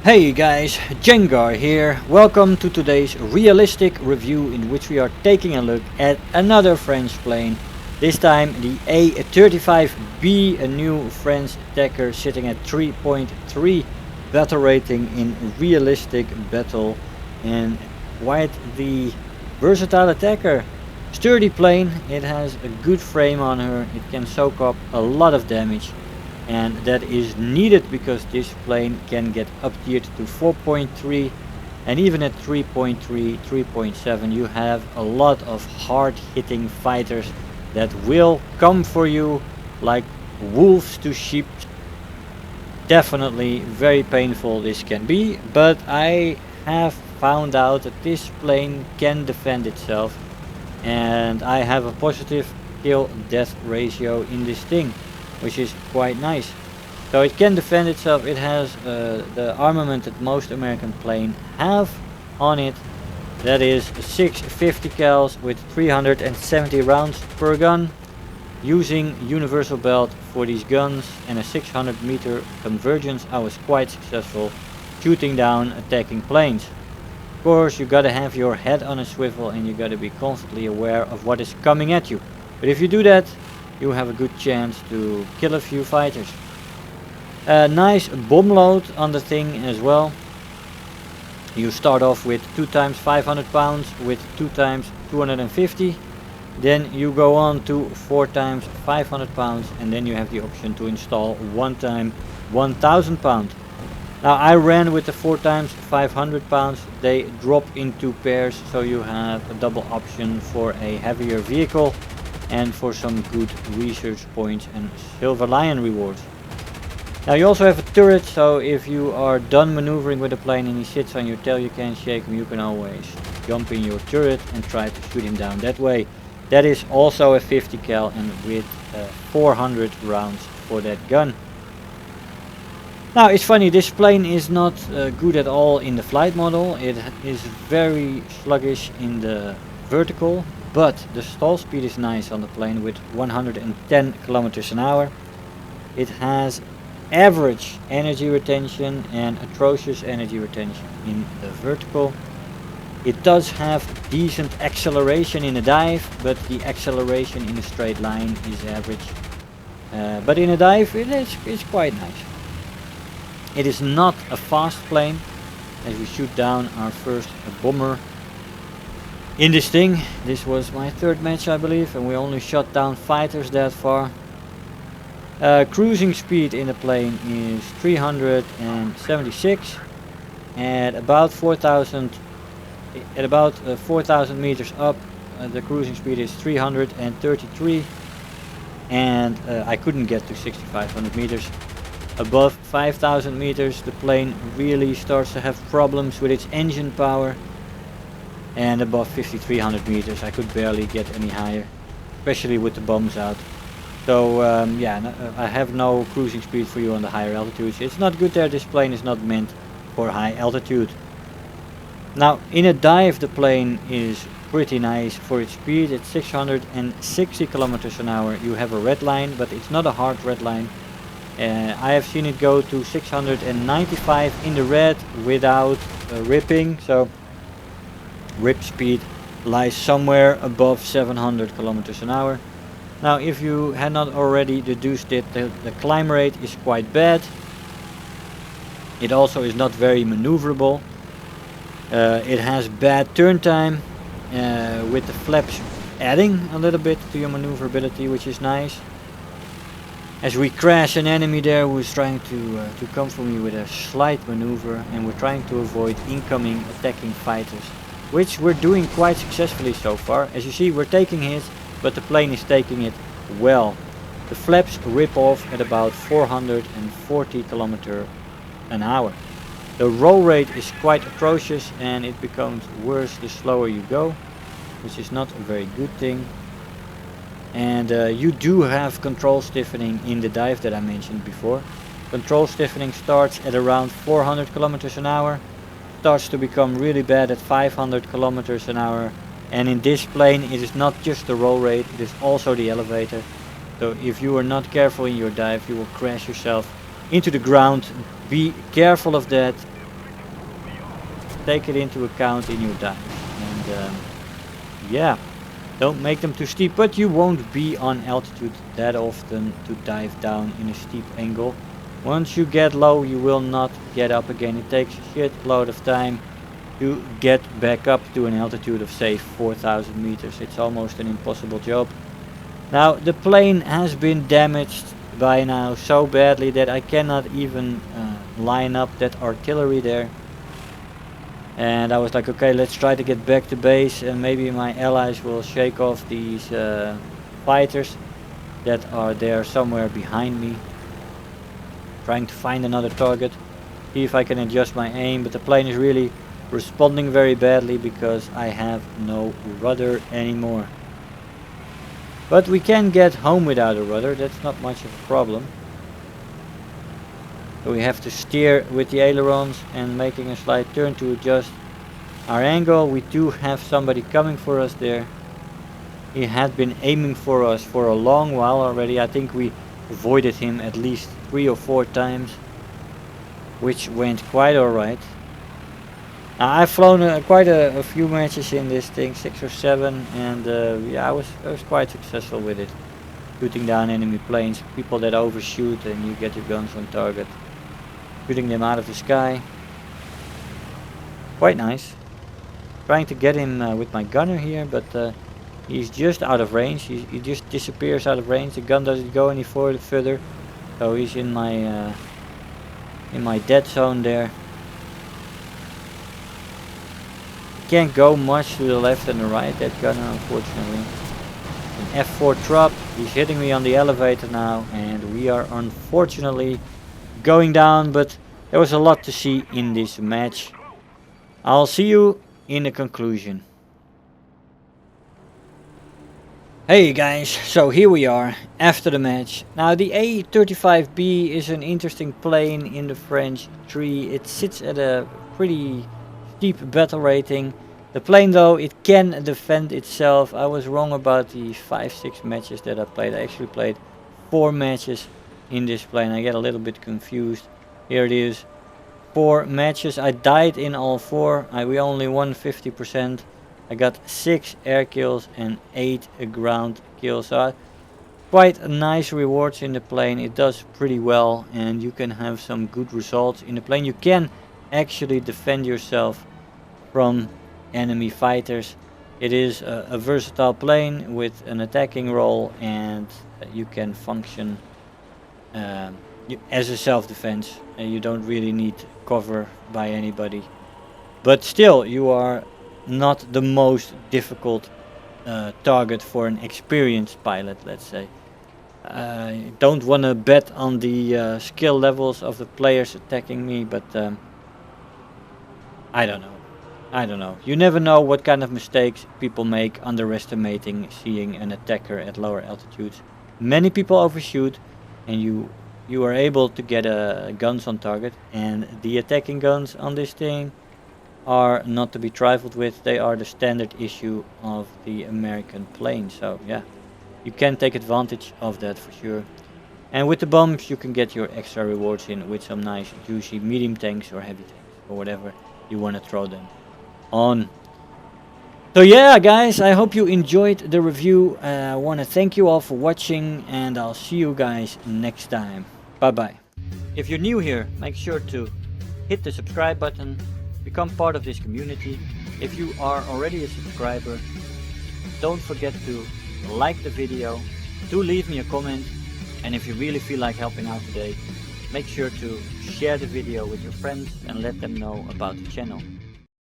Hey guys, Jengar here. Welcome to today's realistic review in which we are taking a look at another French plane. This time the A-35B, a new French attacker sitting at 3.3 battle rating in realistic battle, and quite the versatile attacker. Sturdy plane, it has a good frame on her, it can soak up a lot of damage. And that is needed because this plane can get up-tiered to 4.3, and even at 3.3, 3.7 you have a lot of hard-hitting fighters that will come for you like wolves to sheep. Definitely very painful this can be, but I have found out that this plane can defend itself, and I have a positive kill death ratio in this thing, which is quite nice. So it can defend itself. It has the armament that most American planes have on it. That is 650 cals with 370 rounds per gun, using universal belt for these guns and a 600 meter convergence. I was quite successful shooting down attacking planes. Of course, you gotta have your head on a swivel and you gotta be constantly aware of what is coming at you. But if you do that, you have a good chance to kill a few fighters. Nice bomb load on the thing as well. You start off with 2 times 500 pounds with 2 times 250. Then you go on to 4 times 500 pounds, and then you have the option to install 1 time 1000 pounds. Now I ran with the 4 times 500 pounds. They drop into pairs, so you have a double option for a heavier vehicle and for some good research points and Silver Lion rewards. Now you also have a turret, so if you are done maneuvering with the plane and he sits on your tail, you can't shake him, you can always jump in your turret and try to shoot him down that way. That is also a 50 cal and with 400 rounds for that gun. Now it's funny, this plane is not good at all in the flight model. It is very sluggish in the vertical, but the stall speed is nice on the plane with 110 kilometers an hour. It has average energy retention and atrocious energy retention in the vertical. It does have decent acceleration in a dive, but the acceleration in a straight line is average. But in a dive it's quite nice. It is not a fast plane, as we shoot down our first bomber in this thing. This was my 3rd match, I believe, and we only shot down fighters that far. Cruising speed in the plane is 376 at about 4,000 meters up. The cruising speed is 333, and I couldn't get to 6,500 meters. Above 5,000 meters the plane really starts to have problems with its engine power, and above 5,300 meters I could barely get any higher, especially with the bombs out. So I have no cruising speed for you on the higher altitudes. It's not good there. This plane is not meant for high altitude. Now in a dive the plane is pretty nice for its speed. It's 660 kilometers an hour. You have a red line, but it's not a hard red line. I have seen it go to 695 in the red without ripping, so rip speed lies somewhere above 700 kilometers an hour. Now if you had not already deduced it, the climb rate is quite bad. It also is not very maneuverable. It has bad turn time, with the flaps adding a little bit to your maneuverability, which is nice. As we crash an enemy there who is trying to come for me with a slight maneuver, and we're trying to avoid incoming attacking fighters, which we're doing quite successfully so far. As you see, we're taking hits, but the plane is taking it well. The flaps rip off at about 440 kilometers an hour. The roll rate is quite atrocious, and it becomes worse the slower you go, which is not a very good thing. And you do have control stiffening in the dive that I mentioned before. Control stiffening starts at around 400 kilometers an hour, starts to become really bad at 500 kilometers an hour, and in this plane it is not just the roll rate, it is also the elevator. So if you are not careful in your dive, you will crash yourself into the ground. Be careful of that. take it into account in your dive. And yeah, don't make them too steep, but you won't be on altitude that often to dive down in a steep angle. Once you get low, you will not get up again. It takes a shit load of time to get back up to an altitude of say 4,000 meters. It's almost an impossible job. Now the plane has been damaged by now so badly that I cannot even line up that artillery there. And I was like, okay, let's try to get back to base and maybe my allies will shake off these fighters that are there somewhere behind me. Trying to find another target, see if I can adjust my aim, but the plane is really responding very badly because I have no rudder anymore. But we can get home without a rudder, that's not much of a problem. So we have to steer with the ailerons and making a slight turn to adjust our angle. We do have somebody coming for us there. He had been aiming for us for a long while already. I think we avoided him at least 3 or 4 times, which went quite alright. Now, I've flown quite a few matches in this thing, 6 or 7, and yeah, I was quite successful with it. Shooting down enemy planes, people that overshoot and you get your guns on target. Shooting them out of the sky. Quite nice. Trying to get him with my gunner here, but he's just out of range. He just disappears out of range. The gun doesn't go any further. So he's in my dead zone there. Can't go much to the left and the right, that gunner, unfortunately. An F4 Trop, he's hitting me on the elevator now, and we are unfortunately going down, but there was a lot to see in this match. I'll see you in the conclusion. Hey guys, so here we are after the match. Now the A-35B is an interesting plane in the French tree. It sits at a pretty steep battle rating. The plane though, it can defend itself. I was wrong about the 5-6 matches that I played. I actually played 4 matches in this plane. I get a little bit confused. Here it is. 4 matches. I died in all 4. We only won 50%. I got 6 air kills and 8 ground kills. So quite nice rewards in the plane. It does pretty well and you can have some good results in the plane. You can actually defend yourself from enemy fighters. It is a versatile plane with an attacking role, and you can function as a self-defense. You don't really need cover by anybody, but still you are not the most difficult target for an experienced pilot, let's say. Don't want to bet on the skill levels of the players attacking me, but I don't know. You never know what kind of mistakes people make underestimating seeing an attacker at lower altitudes. Many people overshoot, and you are able to get guns on target, and the attacking guns on this thing are not to be trifled with. They are the standard issue of the American plane, so yeah, you can take advantage of that for sure. And with the bombs you can get your extra rewards in with some nice juicy medium tanks or heavy tanks or whatever you want to throw them on. So yeah guys, I hope you enjoyed the review. I want to thank you all for watching, and I'll see you guys next time. Bye bye. If you're new here, make sure to hit the subscribe button, become part of this community. If you are already a subscriber, don't forget to like the video, do leave me a comment, and if you really feel like helping out today, make sure to share the video with your friends and let them know about the channel.